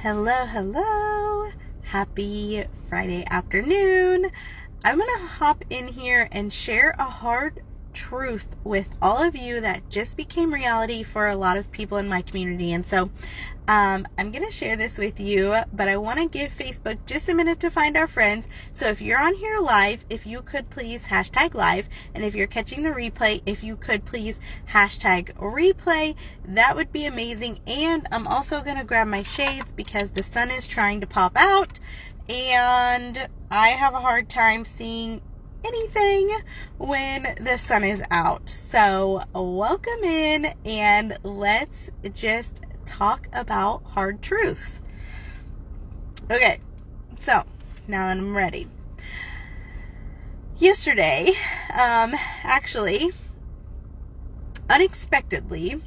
Hello, hello. Happy Friday afternoon. I'm going to hop in here and share a hard truth with all of you that just became reality for a lot of people in my community. And so I'm going to share this with you, but I want to give Facebook just a minute to find our friends. So if you're on here live, if you could please hashtag live, and if you're catching the replay, if you could please hashtag replay, that would be amazing. And I'm also going to grab my shades because the sun is trying to pop out and I have a hard time seeing anything when the sun is out. So welcome in and let's just talk about hard truths. Okay, so now that I'm ready. Yesterday, actually, unexpectedly,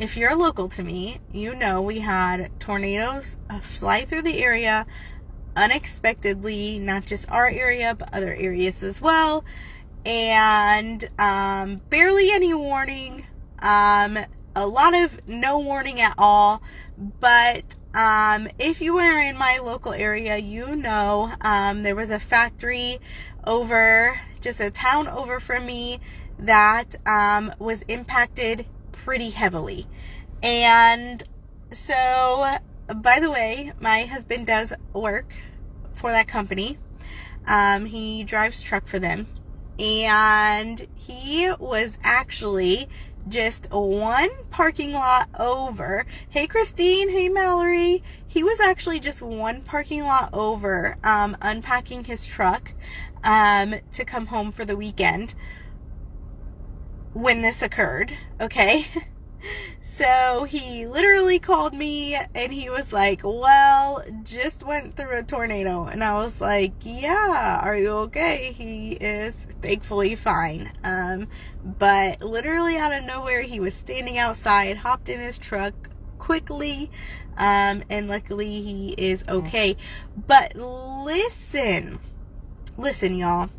if you're local to me, you know we had tornadoes fly through the area unexpectedly, not just our area, but other areas as well. And barely any warning. A lot of no warning at all. But if you are in my local area, you know there was a factory over, just a town over from me, that was impacted pretty heavily. And so, by the way, my husband does work for that company. He drives truck for them. And he was actually just one parking lot over. Hey, Christine. Hey, Mallory. He was actually just one parking lot over, unpacking his truck to come home for the weekend when this occurred. Okay. So he literally called me and he was like, well, just went through a tornado. And I was like, yeah, are you okay? He is thankfully fine. But literally out of nowhere, he was standing outside, hopped in his truck quickly, and luckily he is okay. But listen, y'all.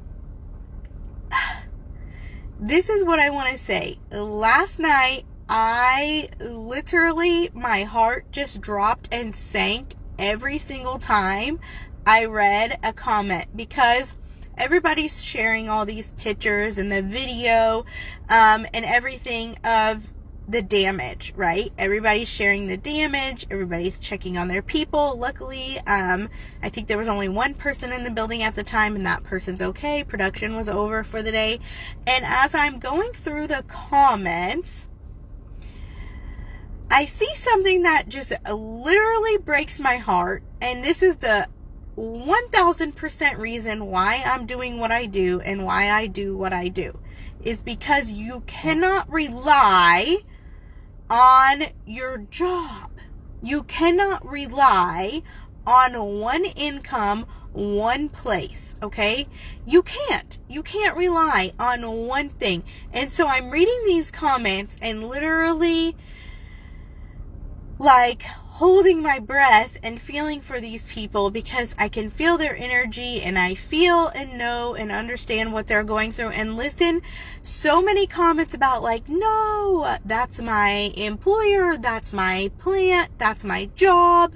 This is what I want to say. Last night, I literally, my heart just dropped and sank every single time I read a comment, because everybody's sharing all these pictures and the video and everything of the damage, right? Everybody's sharing the damage. Everybody's checking on their people. Luckily, I think there was only one person in the building at the time, and that person's okay. Production was over for the day. And as I'm going through the comments, I see something that just literally breaks my heart. And this is the 1000% reason why I'm doing what I do and why I do what I do, is because you cannot rely on your job. You cannot rely on one income, one place, okay? You can't rely on one thing. And so I'm reading these comments and literally like holding my breath and feeling for these people, because I can feel their energy and I feel and know and understand what they're going through. And listen, so many comments about like, no, that's my employer, that's my plant, that's my job,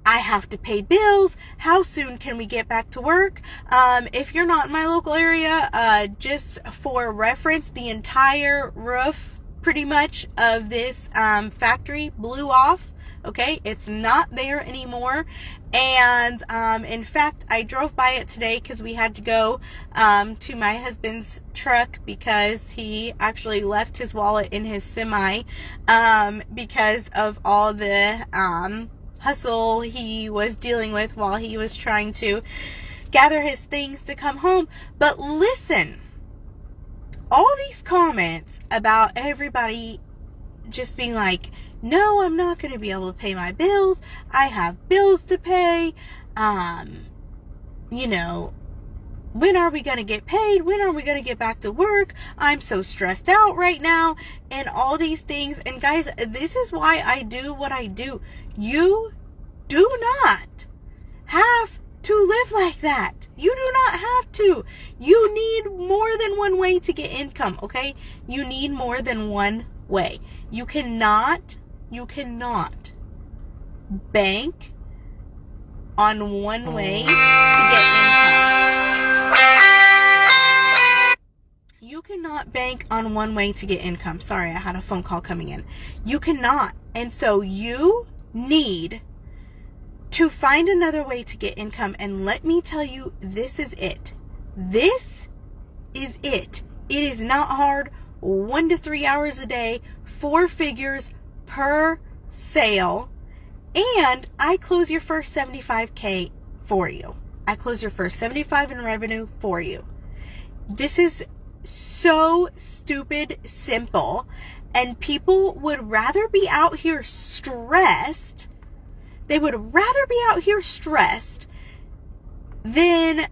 I have to pay bills, how soon can we get back to work? If you're not in my local area, just for reference, the entire roof pretty much of this factory blew off. Okay, it's not there anymore. And in fact, I drove by it today because we had to go to my husband's truck because he actually left his wallet in his semi because of all the hustle he was dealing with while he was trying to gather his things to come home. But listen, all these comments about everybody just being like, no, I'm not going to be able to pay my bills. I have bills to pay. You know, when are we going to get paid? When are we going to get back to work? I'm so stressed out right now. And all these things. And guys, this is why I do what I do. You do not have to live like that. You do not have to. You need more than one way to get income, okay? You need more than one way. You cannot bank on one way to get income. You cannot bank on one way to get income. Sorry, I had a phone call coming in. You cannot. And so you need to find another way to get income. And let me tell you, this is it. This is it. It is not hard. 1 to 3 hours a day, 4 figures per sale. And I close your first $75K for you. I close your first $75 in revenue for you. This is so stupid simple. And people would rather be out here stressed. They would rather be out here stressed than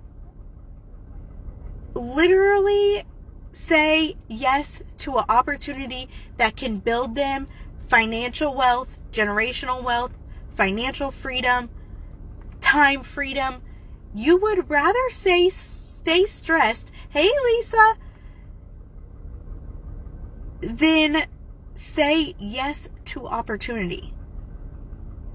literally say yes to an opportunity that can build them financial wealth, generational wealth, financial freedom, time freedom. You would rather stay stressed, hey Lisa, than say yes to opportunity.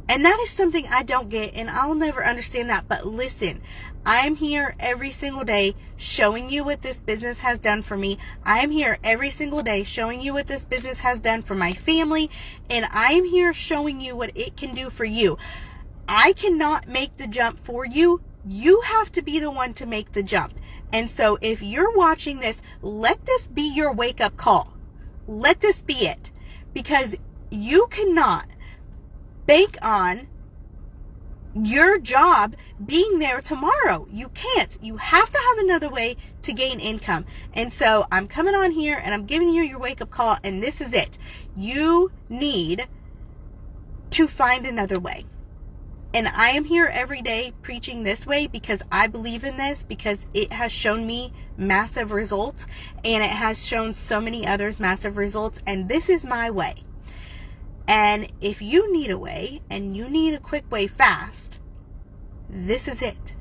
And that is something I don't get, and I'll never understand that. But listen, I'm here every single day showing you what this business has done for me. I am here every single day showing you what this business has done for my family. And I am here showing you what it can do for you. I cannot make the jump for you. You have to be the one to make the jump. And so if you're watching this, let this be your wake-up call. Let this be it. Because you cannot bank on your job being there tomorrow. You can't. You have to have another way to gain income. And so I'm coming on here and I'm giving you your wake-up call, and this is it. You need to find another way. And I am here every day preaching this way because I believe in this, because it has shown me massive results, and it has shown so many others massive results, and this is my way. And if you need a way, and you need a quick way fast, this is it.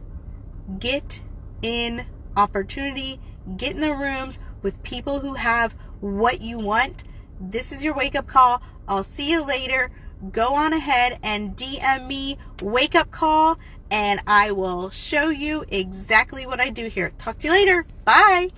Get in opportunity. Get in the rooms with people who have what you want. This is your wake-up call. I'll see you later. Go on ahead and DM me wake-up call, and I will show you exactly what I do here. Talk to you later. Bye.